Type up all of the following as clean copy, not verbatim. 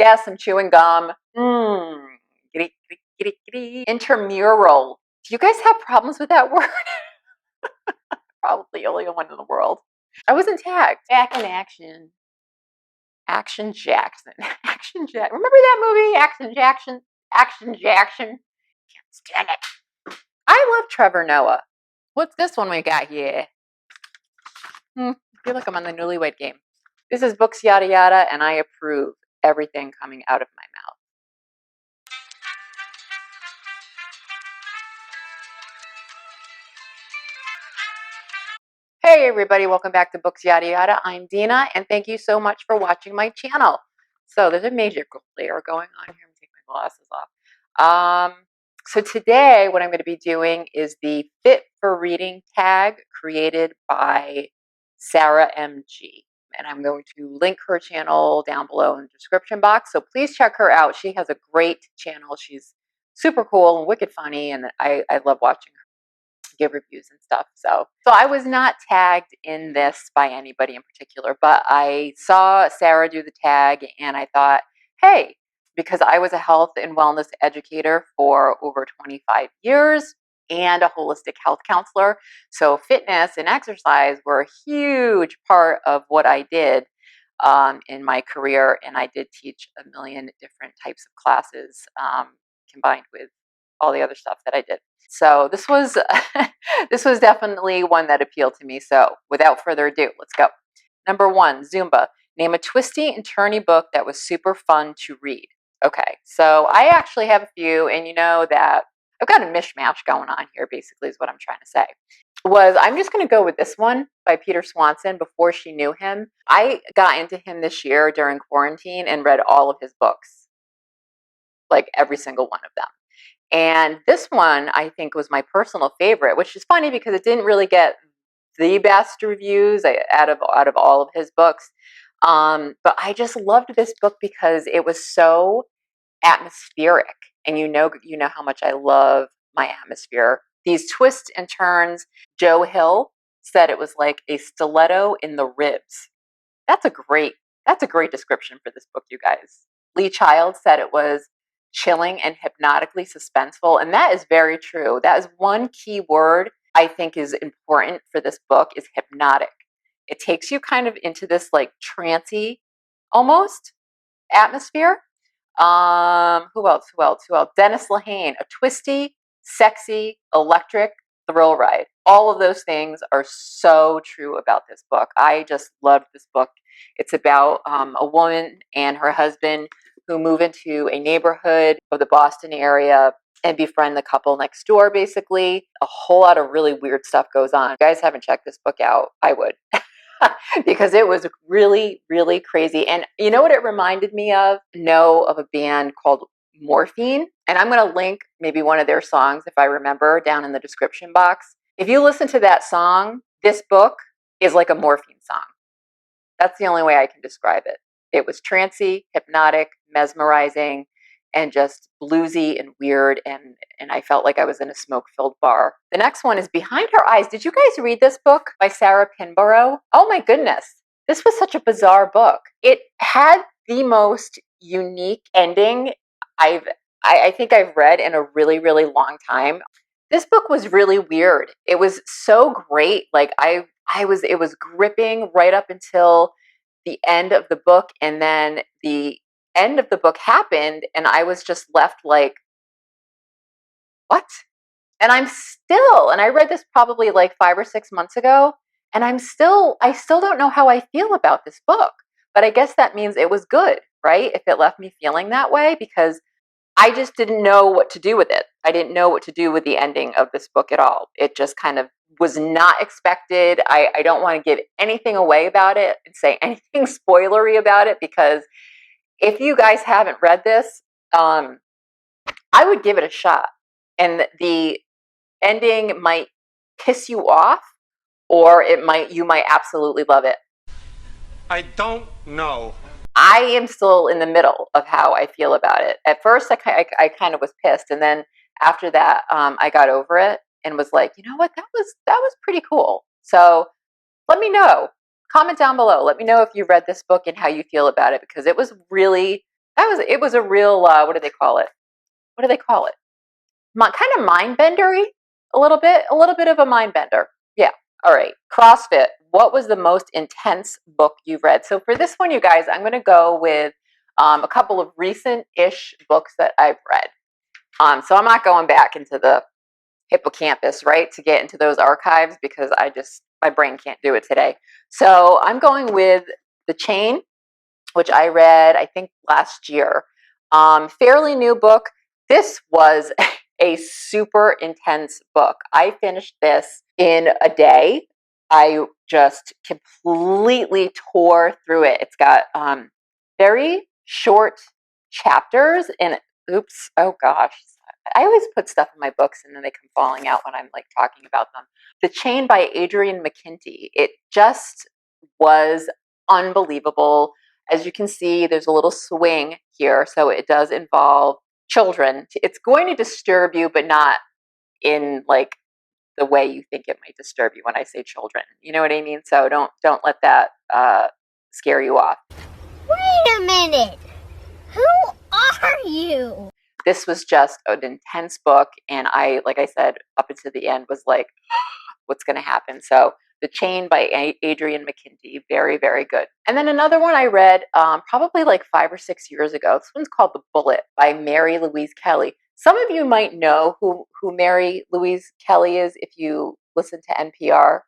Yeah, some chewing gum. Mmm. Giddy, giddy, giddy, giddy. Intermural. Do you guys have problems with that word? Probably the only one in the world. I wasn't tagged. Back in action. Action Jackson. Action Jack. Remember that movie? Action Jackson. Action Jackson. Can't stand it. I love Trevor Noah. What's this one we got here? I feel like I'm on the Newlywed Game. This is Books Yada Yada, and I approve everything coming out of my mouth. Hey everybody, welcome back to Books Yada Yada. I'm Dina, and thank you so much for watching my channel. So there's a magical layer going on here. I'm taking my glasses off. So today what I'm going to be doing is the Fit for Reading tag created by Sarah MG. And I'm going to link her channel down below in the description box. So please check her out. She has a great channel. She's super cool and wicked funny, and I love watching her give reviews and stuff. So I was not tagged in this by anybody in particular, but I saw Sarah do the tag and I thought, hey, because I was a health and wellness educator for over 25 years and a holistic health counselor. So fitness and exercise were a huge part of what I did in my career. And I did teach a million different types of classes combined with all the other stuff that I did. So this was this was definitely one that appealed to me. So without further ado, let's go. Number 1, Zumba. Name a twisty and turny book that was super fun to read. Okay, so I actually have a few, and you know that I've got a mishmash going on here, basically is what I'm trying to say. I'm just going to go with this one by Peter Swanson, Before She Knew Him. I got into him this year during quarantine and read all of his books, like every single one of them. And this one, I think, was my personal favorite, which is funny because it didn't really get the best reviews out of all of his books. But I just loved this book because it was so atmospheric, and you know how much I love my atmosphere. These twists and turns. Joe Hill said it was like a stiletto in the ribs. That's a great description for this book, you guys. Lee Child said it was chilling and hypnotically suspenseful, and that is very true. That is one key word I think is important for this book, is hypnotic. It takes you kind of into this like trancy almost atmosphere. Who else? Dennis Lehane, a twisty, sexy, electric thrill ride. All of those things are so true about this book. I just loved this book. It's about a woman and her husband who move into a neighborhood of the Boston area and befriend the couple next door, basically. A whole lot of really weird stuff goes on. If you guys haven't checked this book out, I would. Because it was really, really crazy. And you know what it reminded me of? Of a band called MORPHINE. And I'm going to link maybe one of their songs, if I remember, down in the description box. If you listen to that song, this book is like a MORPHINE song. That's the only way I can describe it. It was trancy, hypnotic, mesmerizing, and just bluesy and weird, and I felt like I was in a smoke-filled bar. The next one is Behind Her Eyes. Did you guys read this book by Sarah Pinborough? Oh my goodness. This was such a bizarre book. It had the most unique ending I think I've read in a really, really long time. This book was really weird. It was so great. Like it was gripping right up until the end of the book, and then the end of the book happened and I was just left like, what? And I read this probably like 5 or 6 months ago, and I still don't know how I feel about this book. But I guess that means it was good, right? If it left me feeling that way, because I just didn't know what to do with it. I didn't know what to do with the ending of this book at all. It just kind of was not expected. I don't want to give anything away about it and say anything spoilery about it, because if you guys haven't read this, I would give it a shot. And the ending might piss you off, or you might absolutely love it. I don't know. I am still in the middle of how I feel about it. At first, I kind of was pissed, and then after that, I got over it and was like, you know what, that was pretty cool. So let me know. Comment down below. Let me know if you read this book and how you feel about it, because it was really, It was a real, what do they call it? What do they call it? Kind of mind bendery, a little bit of a mind bender. Yeah. All right. CrossFit. What was the most intense book you've read? So for this one, you guys, I'm going to go with a couple of recent-ish books that I've read. So I'm not going back into the hippocampus, right, to get into those archives because my brain can't do it today. So I'm going with The Chain, which I read, I think, last year. Fairly new book. This was a super intense book. I finished this in a day. I just completely tore through it. It's got very short chapters and oops, oh gosh. I always put stuff in my books and then they come falling out when I'm like talking about them. The Chain by Adrienne McKinty. It just was unbelievable. As you can see, there's a little swing here, so it does involve children. It's going to disturb you, but not in like the way you think it might disturb you when I say children. You know what I mean? So don't let that scare you off. Wait a minute. Who are you? This was just an intense book, and like I said, up until the end was like, what's going to happen? So The Chain by Adrienne McKinty, very, very good. And then another one I read probably like 5 or 6 years ago. This one's called The Bullet by Mary Louise Kelly. Some of you might know who Mary Louise Kelly is if you listen to NPR.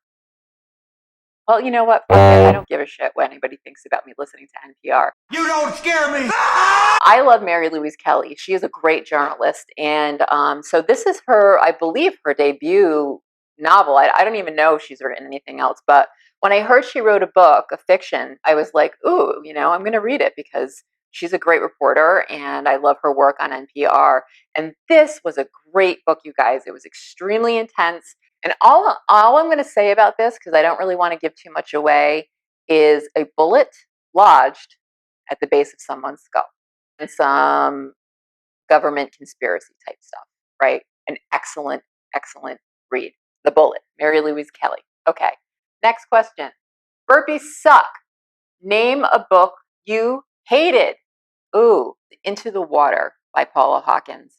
Well, you know what? I don't give a shit what anybody thinks about me listening to NPR. You don't scare me! I love Mary Louise Kelly. She is a great journalist. And so this is I believe, her debut novel. I don't even know if she's written anything else. But when I heard she wrote a book, a fiction, I was like, ooh, I'm going to read it because she's a great reporter and I love her work on NPR. And this was a great book, you guys. It was extremely intense. And all I'm going to say about this, because I don't really want to give too much away, is a bullet lodged at the base of someone's skull. And some government conspiracy type stuff, right? An excellent, excellent read. The Bullet, Mary Louise Kelly. Okay, next question. Burpees suck. Name a book you hated. Ooh, Into the Water by Paula Hawkins.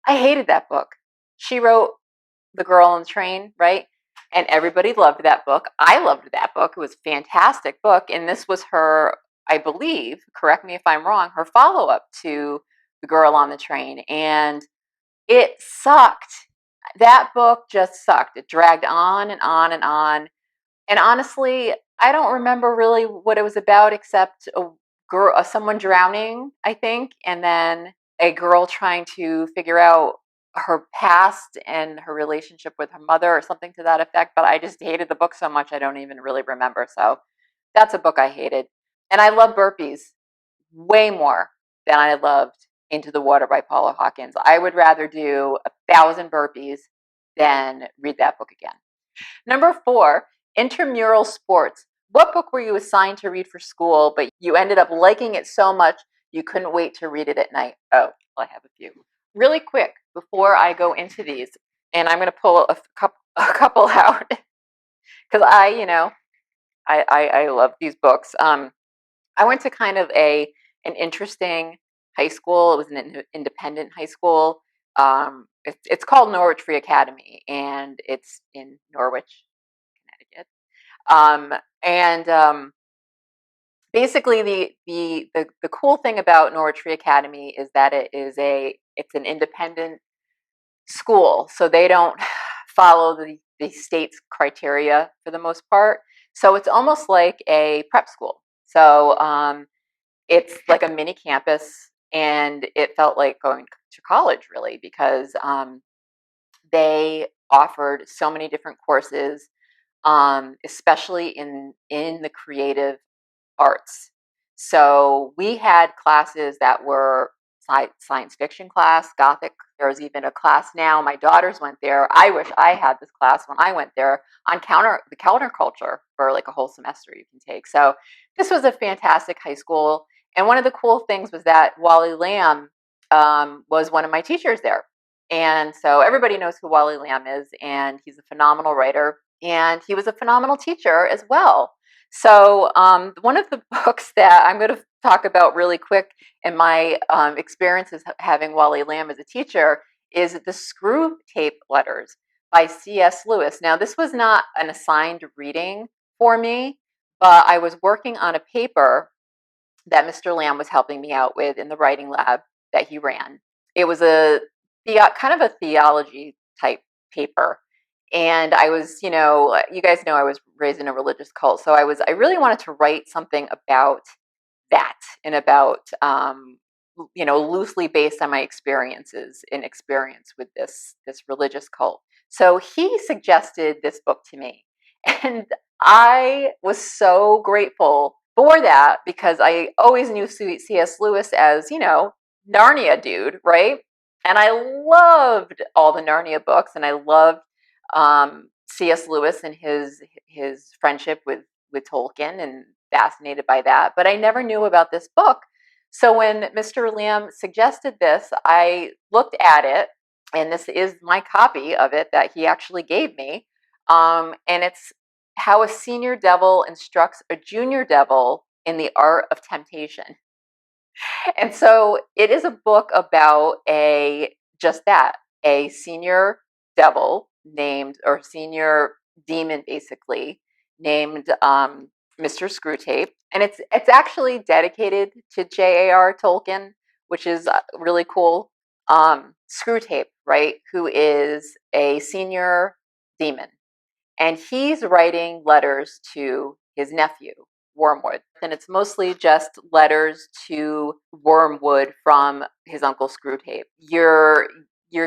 I hated that book. She wrote The Girl on the Train, right? And everybody loved that book. I loved that book. It was a fantastic book. And this was her, I believe, correct me if I'm wrong, her follow-up to The Girl on the Train. And it sucked. That book just sucked. It dragged on and on and on. And honestly, I don't remember really what it was about except someone drowning, I think, and then a girl trying to figure out her past and her relationship with her mother or something to that effect. But I just hated the book so much I don't even really remember. So that's a book I hated. And I love Burpees way more than I loved Into the Water by Paula Hawkins. I would rather do 1,000 burpees than read that book again. Number 4, Intermural Sports. What book were you assigned to read for school, but you ended up liking it so much you couldn't wait to read it at night? Oh, well, I have a few. Really quick, before I go into these, and I'm going to pull a couple out, because I love these books. I went to kind of an interesting high school. It was an independent high school. It's called Norwich Free Academy, and it's in Norwich, Connecticut. Basically, the cool thing about Norwich Free Academy is that it's an independent school, so they don't follow the state's criteria for the most part. So it's almost like a prep school. So it's like a mini campus, and it felt like going to college really because they offered so many different courses, especially in the creative arts. So we had classes that were science fiction class, Gothic. There's even a class now. My daughters went there. I wish I had this class when I went there on the counterculture for like a whole semester you can take. So this was a fantastic high school. And one of the cool things was that Wally Lamb was one of my teachers there. And so everybody knows who Wally Lamb is, and he's a phenomenal writer. And he was a phenomenal teacher as well. So one of the books that I'm going to talk about really quick in my experiences having Wally Lamb as a teacher is The Screw Tape Letters by C.S. Lewis. Now, this was not an assigned reading for me, but I was working on a paper that Mr. Lamb was helping me out with in the writing lab that he ran. It was a kind of a theology type paper. And I was, you guys know I was raised in a religious cult. So I really wanted to write something about that and about, loosely based on my experiences and experience with this religious cult. So he suggested this book to me. And I was so grateful for that because I always knew C.S. Lewis as, Narnia dude, right? And I loved all the Narnia books, and I loved C.S. Lewis and his friendship with Tolkien, and fascinated by that. But I never knew about this book. So when Mr. Lamb suggested this, I looked at it, and this is my copy of it that he actually gave me. And it's How a Senior Devil Instructs a Junior Devil in the Art of Temptation. And so it is a book about just that, a senior devil or senior demon, basically, named Mr. Screwtape. And it's actually dedicated to J.A.R. Tolkien, which is really cool. Screwtape, right, who is a senior demon. And he's writing letters to his nephew, Wormwood. And it's mostly just letters to Wormwood from his uncle Screwtape. You're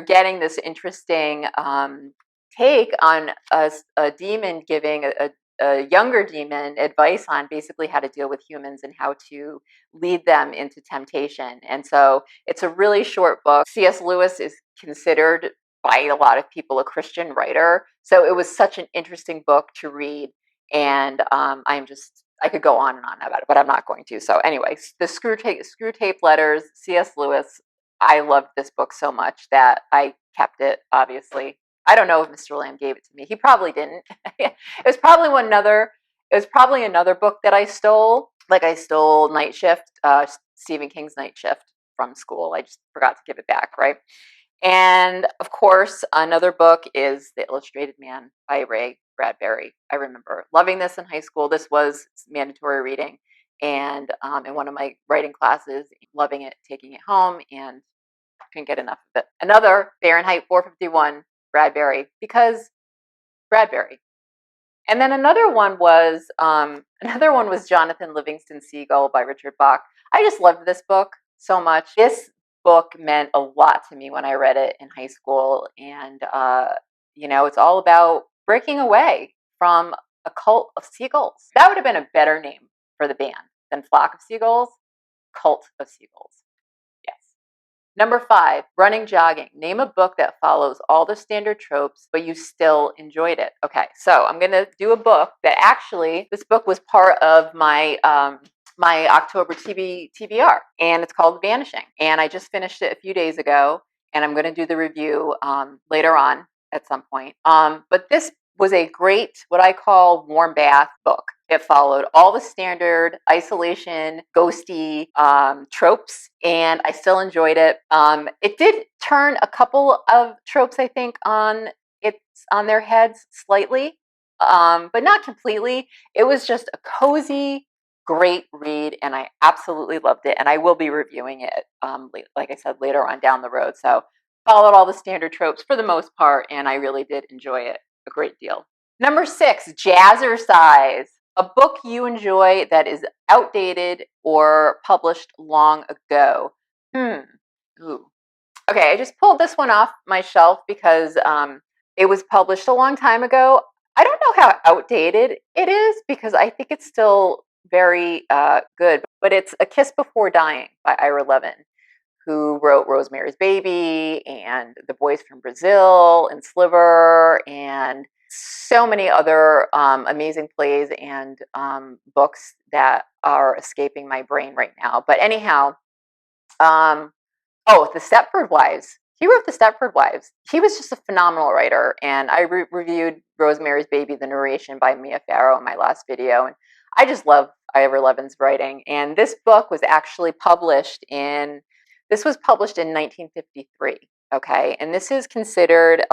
getting this interesting take on a demon giving a younger demon advice on basically how to deal with humans and how to lead them into temptation. And so it's a really short book. C.S. Lewis is considered by a lot of people a Christian writer. So it was such an interesting book to read. And I could go on and on about it, but I'm not going to. So anyway, the Screw Tape Letters, C.S. Lewis. I loved this book so much that I kept it, obviously. I don't know if Mr. Lamb gave it to me. He probably didn't. It was probably another book that I stole. Like I stole Night Shift, Stephen King's Night Shift from school. I just forgot to give it back, right? And of course, another book is The Illustrated Man by Ray Bradbury. I remember loving this in high school. This was mandatory reading. And in one of my writing classes, loving it, taking it home, and couldn't get enough of it. Another Fahrenheit 451, Bradbury, because Bradbury. And then another one was Jonathan Livingston Seagull by Richard Bach. I just loved this book so much. This book meant a lot to me when I read it in high school. And, it's all about breaking away from a cult of seagulls. That would have been a better name for the band than Flock of Seagulls. Cult of Seagulls. Yes. Number 5, Running, Jogging. Name a book that follows all the standard tropes, but you still enjoyed it. Okay, so I'm going to do a book that actually, this book was part of my my October TBR, and it's called Vanishing. And I just finished it a few days ago, and I'm going to do the review later on at some point. But this was a great, what I call warm bath book. It followed all the standard isolation, ghosty tropes, and I still enjoyed it. It did turn a couple of tropes, I think, on their heads slightly, but not completely. It was just a cozy, great read, and I absolutely loved it. And I will be reviewing it, like I said, later on down the road. So followed all the standard tropes for the most part, and I really did enjoy it a great deal. Number 6, Jazzercise. A book you enjoy that is outdated or published long ago. Ooh. Okay, I just pulled this one off my shelf because it was published a long time ago. I don't know how outdated it is because I think it's still very good, but it's A Kiss Before Dying by Ira Levin, who wrote Rosemary's Baby and The Boys from Brazil and Sliver and so many other amazing plays and books that are escaping my brain right now. But anyhow, The Stepford Wives. He wrote The Stepford Wives. He was just a phenomenal writer, and I reviewed Rosemary's Baby, the narration by Mia Farrow in my last video, and I just love Ira Levin's writing. And this book was actually published in, this was published in 1953. Okay. And this is considered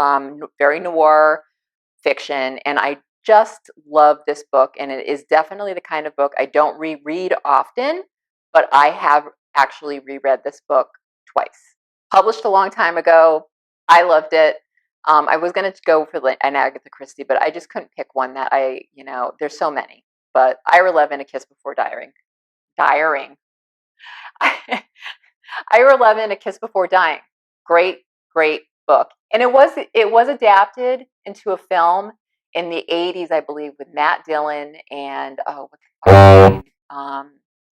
very noir fiction. And I just love this book. And it is definitely the kind of book I don't reread often, but I have actually reread this book twice. Published a long time ago. I loved it. I was going to go for an Agatha Christie, but I just couldn't pick one that there's so many. But Ira Levin, A Kiss Before Dying. Ira Levin, A Kiss Before Dying. Great, great book. And it was adapted into a film in the 80s, I believe, with Matt Dillon and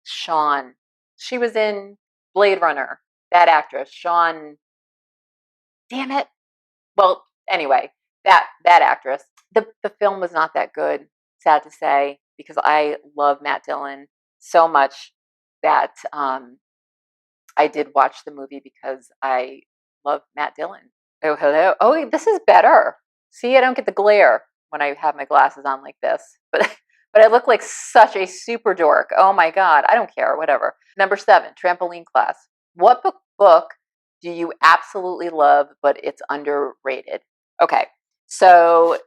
Sean. She was in Blade Runner. That actress, Sean. Damn it. Well, anyway, that actress. The film was not that good, sad to say, because I love Matt Dillon so much that I did watch the movie because I love Matt Dillon. Oh, hello. Oh, this is better. See, I don't get the glare when I have my glasses on like this, but I look like such a super dork. Oh my God, I don't care, whatever. Number 7, Trampoline Class. What book do you absolutely love, but it's underrated? Okay, so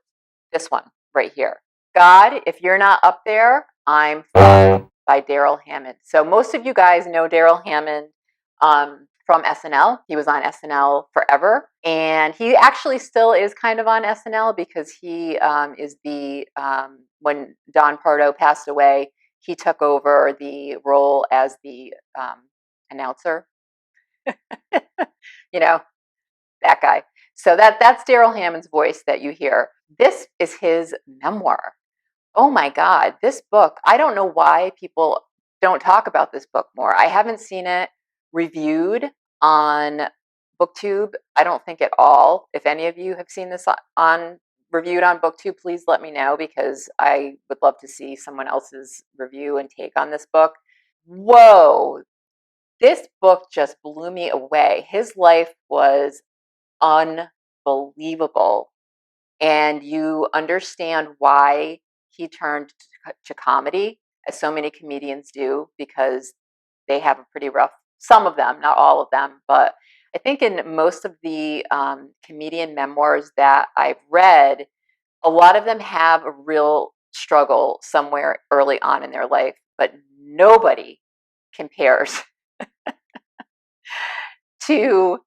this one right here. God, if you're not up there, I'm fucked, by Daryl Hammond. So most of you guys know Daryl Hammond from SNL. He was on SNL forever, and he actually still is kind of on SNL because he is the when Don Pardo passed away, he took over the role as the announcer. You know, that guy. So that's Daryl Hammond's voice that you hear. This is his memoir. Oh my God, this book, I don't know why people don't talk about this book more. I haven't seen it reviewed on BookTube, I don't think at all. If any of you have seen this reviewed on BookTube, please let me know because I would love to see someone else's review and take on this book. Whoa, this book just blew me away. His life was unbelievable. And you understand why he turned to comedy, as so many comedians do, because they have a pretty rough, some of them, not all of them, but I think in most of the comedian memoirs that I've read, a lot of them have a real struggle somewhere early on in their life, but nobody compares to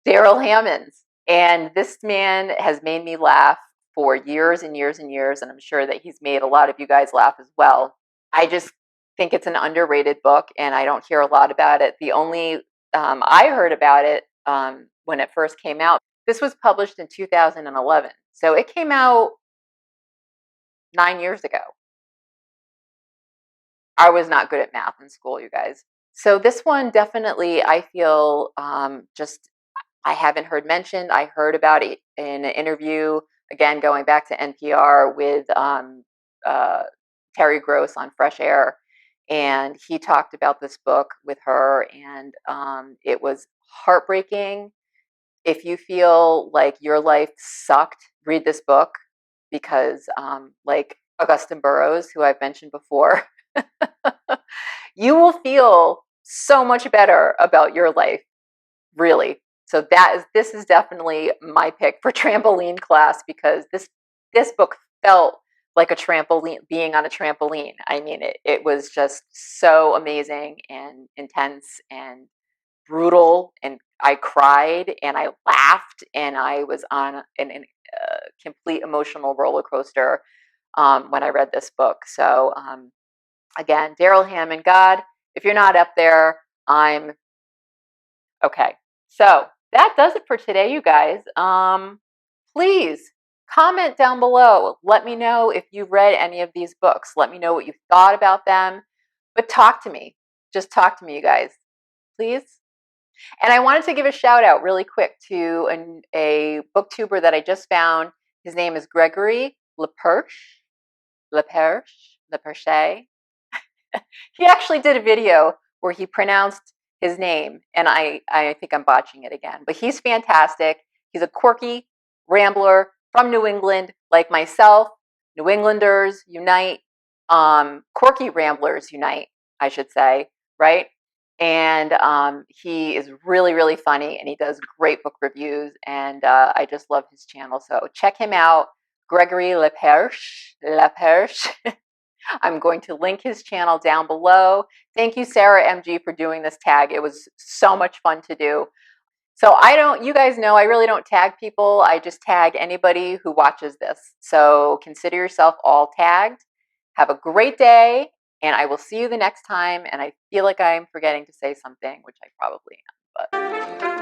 Daryl Hammond's. And this man has made me laugh for years and years and years, and I'm sure that he's made a lot of you guys laugh as well. I just think it's an underrated book, and I don't hear a lot about it. The only I heard about it when it first came out. This was published in 2011, so it came out 9 years ago. I was not good at math in school, you guys. So this one definitely, I feel, just I haven't heard mentioned. I heard about it in an interview, again, going back to NPR with Terry Gross on Fresh Air. And he talked about this book with her, and it was heartbreaking. If you feel like your life sucked, read this book because, like Augustine Burroughs, who I've mentioned before, you will feel so much better about your life, really. So this is definitely my pick for Trampoline Class because this book felt like a trampoline, being on a trampoline. I mean, it was just so amazing and intense and brutal, and I cried and I laughed and I was on a complete emotional roller coaster when I read this book. So again, Daryl Hammond, God, if you're not up there, I'm okay. So that does it for today, you guys. Please comment down below. Let me know if you've read any of these books. Let me know what you thought about them. But talk to me. Just talk to me, you guys. Please. And I wanted to give a shout out really quick to a booktuber that I just found. His name is Gregory Leperche. He actually did a video where he pronounced his name, and I think I'm botching it again, but he's fantastic. He's a quirky rambler from New England, like myself. New Englanders unite. Corky Ramblers Unite, I should say, right? And he is really, really funny, and he does great book reviews, and I just love his channel. So check him out, Gregory Leperche. I'm going to link his channel down below. Thank you, Sarah MG, for doing this tag. It was so much fun to do. So you guys know I really don't tag people. I just tag anybody who watches this. So consider yourself all tagged. Have a great day, and I will see you the next time. And I feel like I'm forgetting to say something, which I probably am, but